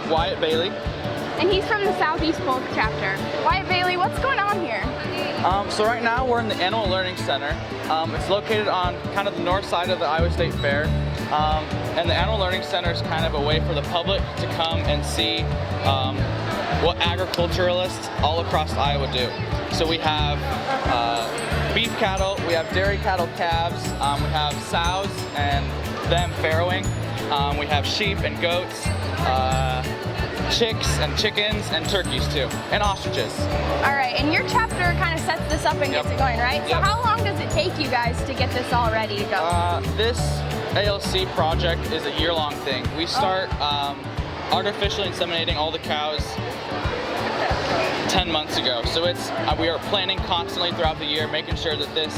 Wyatt Bailey. And he's from the Southeast Polk chapter. Wyatt Bailey, what's going on here? So right now we're in the Animal Learning Center. It's located on kind of the north side of the Iowa State Fair. And the Animal Learning Center is kind of a way for the public to come and see what agriculturalists all across Iowa do. So we have beef cattle, we have dairy cattle calves, we have sows and them farrowing, we have sheep and goats, chicks and chickens and turkeys too, and ostriches. All right, and your chapter kind of sets this up and gets it going, right? So how long does it take you guys to get this all ready to go? This ALC project is a year-long thing. We start artificially inseminating all the cows 10 months ago. So it's we are planning constantly throughout the year, making sure that this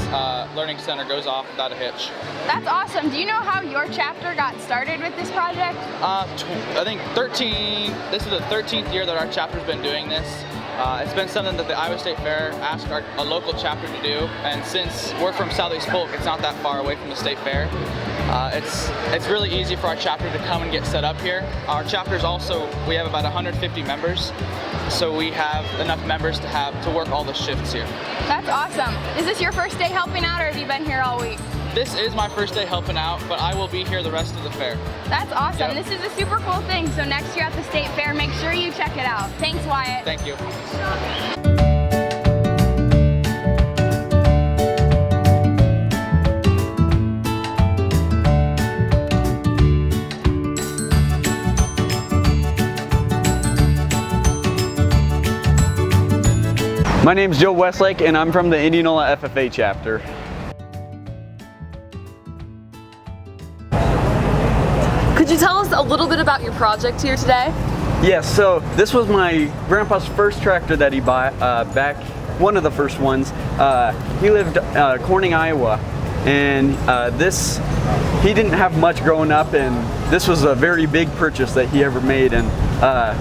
learning center goes off without a hitch. That's awesome. Do you know how your chapter got started with this project? I think this is the 13th year that our chapter's been doing this. It's been something that the Iowa State Fair asked a local chapter to do, and since we're from Southeast Polk, it's not that far away from the State Fair. It's really easy for our chapter to come and get set up here. Our chapter's also, we have about 150 members, so we have enough members to work all the shifts here. That's awesome. Is this your first day helping out, or have you been here all week? This is my first day helping out, but I will be here the rest of the fair. That's awesome. Yep. This is a super cool thing, so next year at the State Fair, make sure you check it out. Thanks, Wyatt. Thank you. My name is Joe Westlake, and I'm from the Indianola FFA chapter. Could you tell us a little bit about your project here today? Yes, so this was my grandpa's first tractor that he bought back, one of the first ones. He lived Corning, Iowa, and he didn't have much growing up, and this was a very big purchase that he ever made. And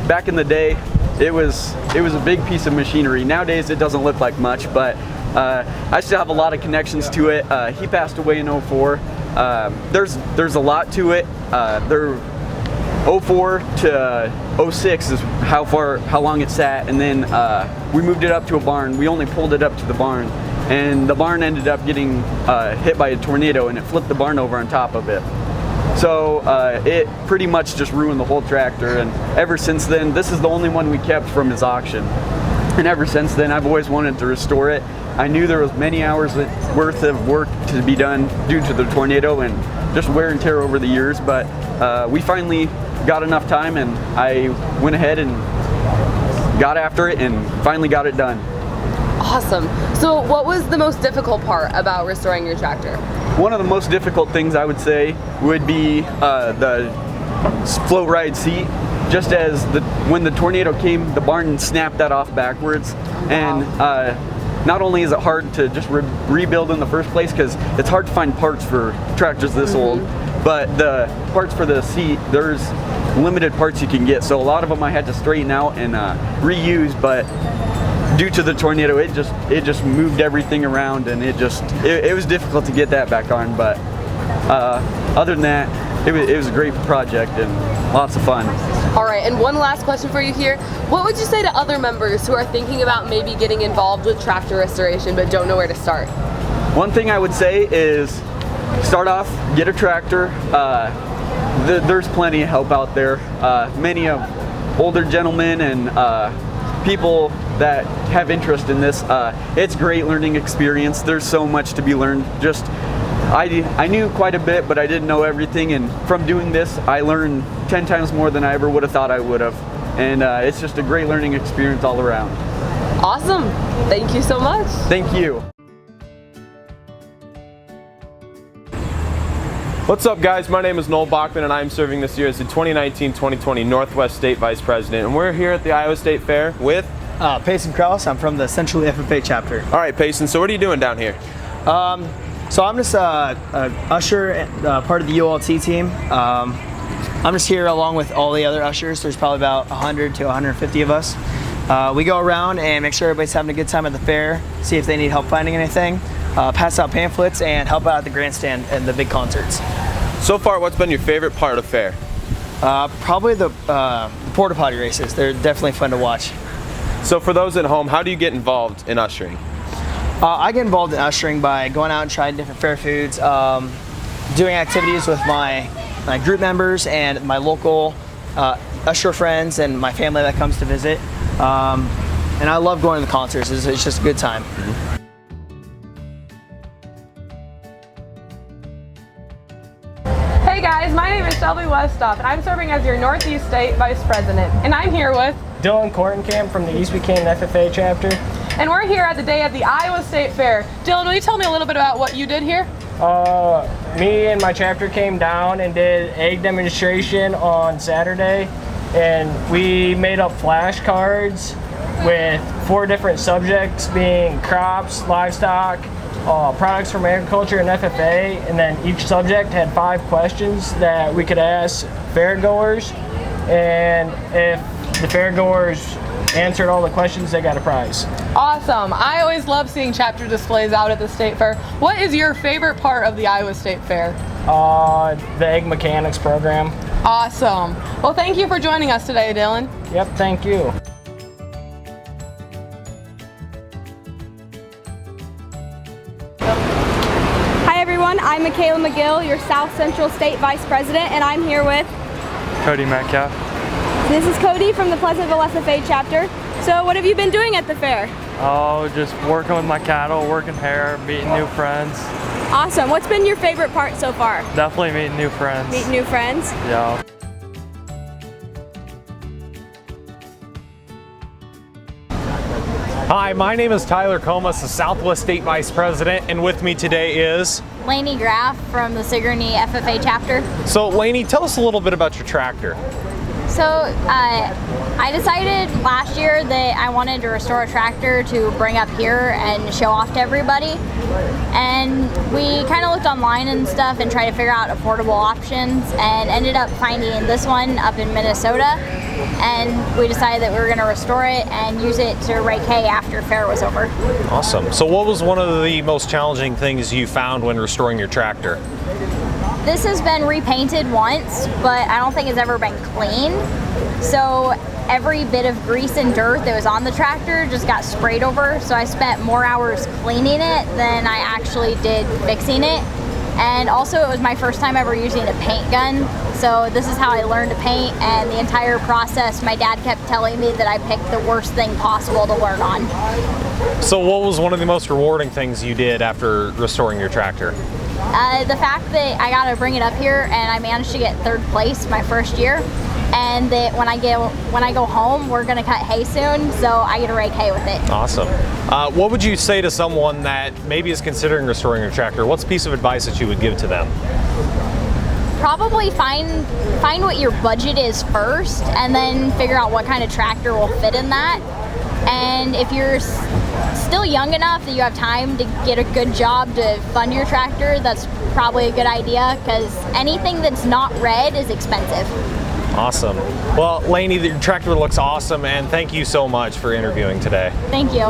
back in the day, it was a big piece of machinery. Nowadays it doesn't look like much, but I still have a lot of connections to it. He passed away in '04. There's a lot to it. 04 to 06 is how long it sat, and then we moved it up to a barn. We only pulled it up to the barn, and the barn ended up getting hit by a tornado, and it flipped the barn over on top of it. So it pretty much just ruined the whole tractor, and ever since then, this is the only one we kept from his auction. And ever since then, I've always wanted to restore it. I knew there was many hours worth of work to be done due to the tornado and just wear and tear over the years, but we finally got enough time, and I went ahead and got after it and finally got it done. Awesome. So what was the most difficult part about restoring your tractor? One of the most difficult things I would say would be the float ride seat. Just as when the tornado came, the barn snapped that off backwards. Wow. And not only is it hard to just rebuild in the first place, because it's hard to find parts for tractors this old, but the parts for the seat, there's limited parts you can get. So a lot of them I had to straighten out and reuse, but due to the tornado, it just moved everything around, and it was difficult to get that back on. But other than that, it was a great project and lots of fun. All right, and one last question for you here. What would you say to other members who are thinking about maybe getting involved with tractor restoration but don't know where to start? One thing I would say is start off, get a tractor. There's plenty of help out there. Many of older gentlemen and people that have interest in this. It's a great learning experience. There's so much to be learned. I knew quite a bit, but I didn't know everything, and from doing this, I learned 10 times more than I ever would have thought I would have. And it's just a great learning experience all around. Awesome. Thank you so much. Thank you. What's up, guys? My name is Noel Bachman, and I'm serving this year as the 2019-2020 Northwest State Vice President. And we're here at the Iowa State Fair with Payson Krause. I'm from the Central FFA chapter. All right, Payson, so what are you doing down here? So I'm just an usher, part of the ULT team. I'm just here along with all the other ushers. There's probably about 100 to 150 of us. We go around and make sure everybody's having a good time at the fair, see if they need help finding anything, pass out pamphlets, and help out at the grandstand and the big concerts. So far, what's been your favorite part of fair? Probably the porta potty races. They're definitely fun to watch. So for those at home, how do you get involved in ushering? I get involved in ushering by going out and trying different fair foods, doing activities with my group members and my local usher friends and my family that comes to visit. And I love going to the concerts. It's just a good time. Hey guys, my name is Shelby Westhoff, and I'm serving as your Northeast State Vice President. And I'm here with Dillon from the East Buchanan FFA chapter. and we're here at the day of the Iowa State Fair. Dillon, will you tell me a little bit about what you did here? Me and my chapter came down and did egg demonstration on Saturday, and we made up flashcards with 4 different subjects, being crops, livestock, products from agriculture, and FFA, and then each subject had 5 questions that we could ask fairgoers, and if the fairgoers answered all the questions, they got a prize. Awesome. I always love seeing chapter displays out at the State Fair. What is your favorite part of the Iowa State Fair? The egg mechanics program. Awesome. Well, thank you for joining us today, Dillon. Yep, thank you. Hi everyone, I'm Michaela McGill, your South Central State Vice President, and I'm here with Cody Metcalf. This is Cody from the Pleasantville FFA chapter. So what have you been doing at the fair? Oh, just working with my cattle, working hair, meeting new friends. Awesome. What's been your favorite part so far? Definitely meeting new friends. Meeting new friends? Yeah. Hi, my name is Tyler Comas, the Southwest State Vice President, and with me today is Lanie from the Sigourney FFA chapter. So Lanie, tell us a little bit about your tractor. So I decided last year that I wanted to restore a tractor to bring up here and show off to everybody. And we kind of looked online and stuff and tried to figure out affordable options, and ended up finding this one up in Minnesota. And we decided that we were going to restore it and use it to rake hay after fair was over. Awesome. So what was one of the most challenging things you found when restoring your tractor? This has been repainted once, but I don't think it's ever been cleaned. So every bit of grease and dirt that was on the tractor just got sprayed over. So I spent more hours cleaning it than I actually did fixing it. And also it was my first time ever using a paint gun. So this is how I learned to paint, and the entire process, my dad kept telling me that I picked the worst thing possible to learn on. So what was one of the most rewarding things you did after restoring your tractor? The fact that I got to bring it up here and I managed to get 3rd place my first year, and that when I go home, we're gonna cut hay soon, so I get to rake hay with it. Awesome. What would you say to someone that maybe is considering restoring your tractor? What's a piece of advice that you would give to them? Probably find what your budget is first, and then figure out what kind of tractor will fit in that. And if you're still young enough that you have time to get a good job to fund your tractor, that's probably a good idea, because anything that's not red is expensive. Awesome. Well, Lanie, your tractor looks awesome, and thank you so much for interviewing today. Thank you.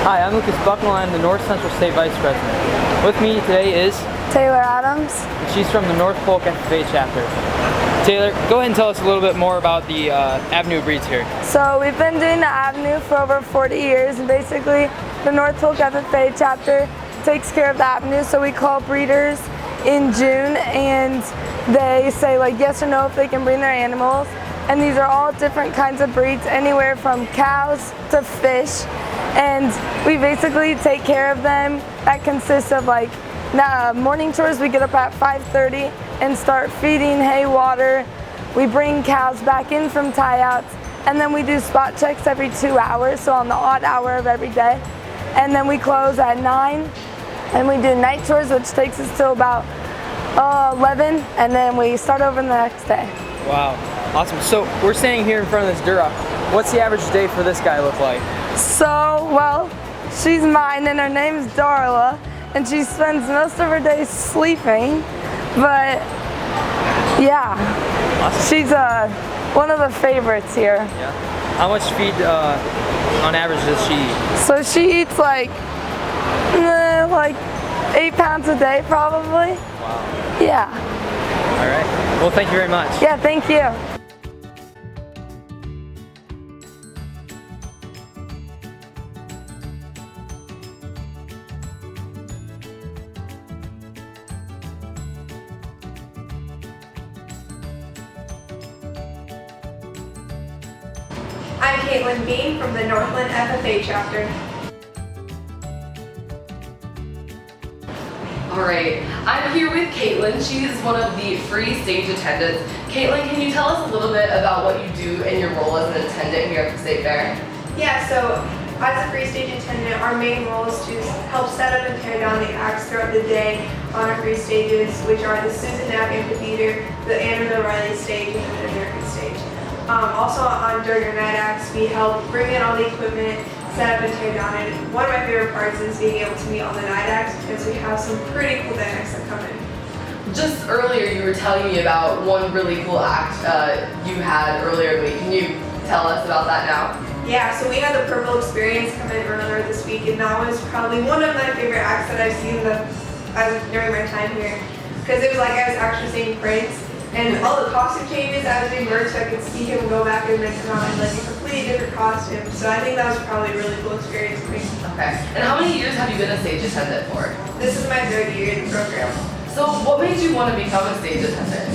Hi, I'm Lucas Bucknell. I'm the North Central State Vice President. With me today is Taylor Adams. And she's from the North Polk FFA chapter. Taylor, go ahead and tell us a little bit more about the Avenue of Breeds here. So we've been doing the Avenue for over 40 years, and basically the North Polk FFA chapter takes care of the Avenue. So we call breeders in June, and they say like yes or no if they can bring their animals. And these are all different kinds of breeds, anywhere from cows to fish. And we basically take care of them. That consists of like morning chores. We get up at 5:30 and start feeding, hay, water. We bring cows back in from tie-outs, and then we do spot checks every 2 hours, so on the odd hour of every day. And then we close at 9, and we do night chores, which takes us till about 11, and then we start over the next day. Wow, awesome. So we're standing here in front of this Dura. What's the average day for this guy look like? So, well, she's mine, and her name's Darla, and she spends most of her days sleeping, but yeah, awesome. She's one of the favorites here. Yeah. How much feed on average does she eat? So she eats like 8 pounds a day probably. Wow. Yeah. All right. Well, thank you very much. Yeah, thank you. I'm Caitlin Bean from the Northland FFA chapter. Alright, I'm here with Caitlin. She's one of the free stage attendants. Caitlin, can you tell us a little bit about what you do and your role as an attendant here at the State Fair? Yeah, so as a free stage attendant, our main role is to help set up and tear down the acts throughout the day on our free stages, which are the Susan Knapp Amphitheater, the Anna Riley stage, and the Mid-American stage. Also during our night acts, we help bring in all the equipment, set up and tear down it. One of my favorite parts is being able to meet all the night acts because we have some pretty cool night acts that come in. Just earlier you were telling me about one really cool act you had earlier in the week. Can you tell us about that now? Yeah, so we had the Purple Experience come in earlier this week, and that was probably one of my favorite acts that I've seen during my time here. Because it was like I was actually seeing Prince. And all the costume changes, I was doing merch, so I could see him go back and then come out in like a completely different costume. So I think that was probably a really cool experience for me. Okay. And how many years have you been a stage attendant for? This is my 3rd year in the program. So what made you want to become a stage attendant?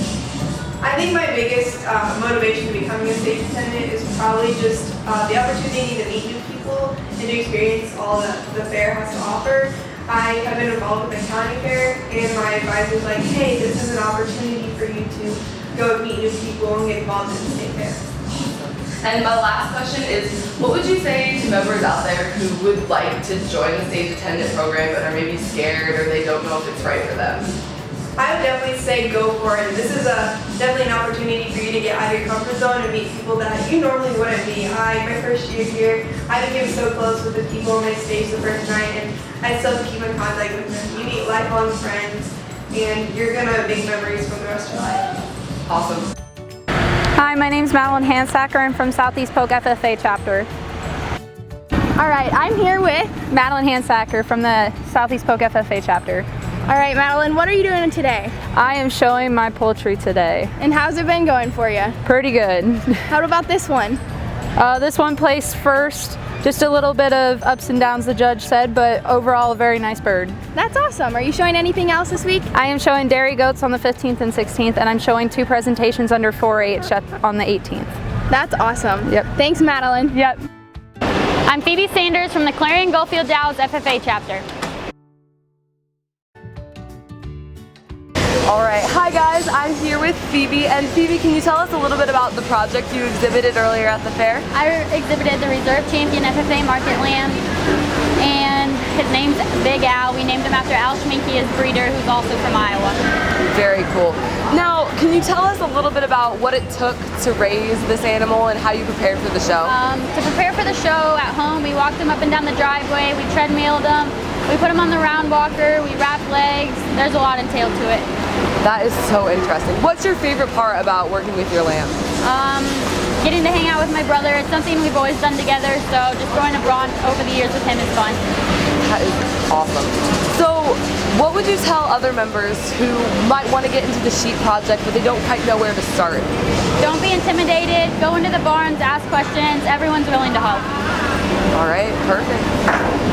I think my biggest motivation to becoming a stage attendant is probably just the opportunity to meet new people and to experience all that the fair has to offer. I have been involved with the county fair, and my advisor was like, hey, this is an opportunity for you to go meet new people and get involved in the state fair. And my last question is, what would you say to members out there who would like to join the stage attendant program but are maybe scared or they don't know if it's right for them? I would definitely say go for it. This is definitely an opportunity for you to get out of your comfort zone and meet people that you normally wouldn't meet. My first year here, I became so close with the people on my stage the first night, and I still keep in contact with them. You meet lifelong friends, and you're gonna make memories for the rest of your life. Awesome. Hi, my name's Madeline Hansacker. I'm from Southeast Polk FFA chapter. All right, I'm here with Madeline Hansacker from the Southeast Polk FFA chapter. All right, Madeline, what are you doing today? I am showing my poultry today. And how's it been going for you? Pretty good. How about this one? This one placed first. Just a little bit of ups and downs, the judge said, but overall a very nice bird. That's awesome. Are you showing anything else this week? I am showing dairy goats on the 15th and 16th, and I'm showing 2 presentations under 4-H on the 18th. That's awesome. Yep. Thanks, Madeline. Yep. I'm Phoebe Sanders from the Clarion Goldfield Dalles FFA chapter. Alright, hi guys, I'm here with Phoebe, and Phoebe, can you tell us a little bit about the project you exhibited earlier at the fair? I exhibited the Reserve Champion FFA Market Lamb, and his name's Big Al. We named him after Al Schminke, his breeder, who's also from Iowa. Very cool. Now, can you tell us a little bit about what it took to raise this animal and how you prepared for the show? To prepare for the show at home, we walked him up and down the driveway, we treadmilled him, we put him on the round walker, we wrapped legs. There's a lot entailed to it. That is so interesting. What's your favorite part about working with your lamb? Getting to hang out with my brother. It's something we've always done together, so just growing up over the years with him is fun. That is awesome. So, what would you tell other members who might want to get into the sheep project but they don't quite know where to start? Don't be intimidated. Go into the barns, ask questions. Everyone's willing to help. All right, perfect.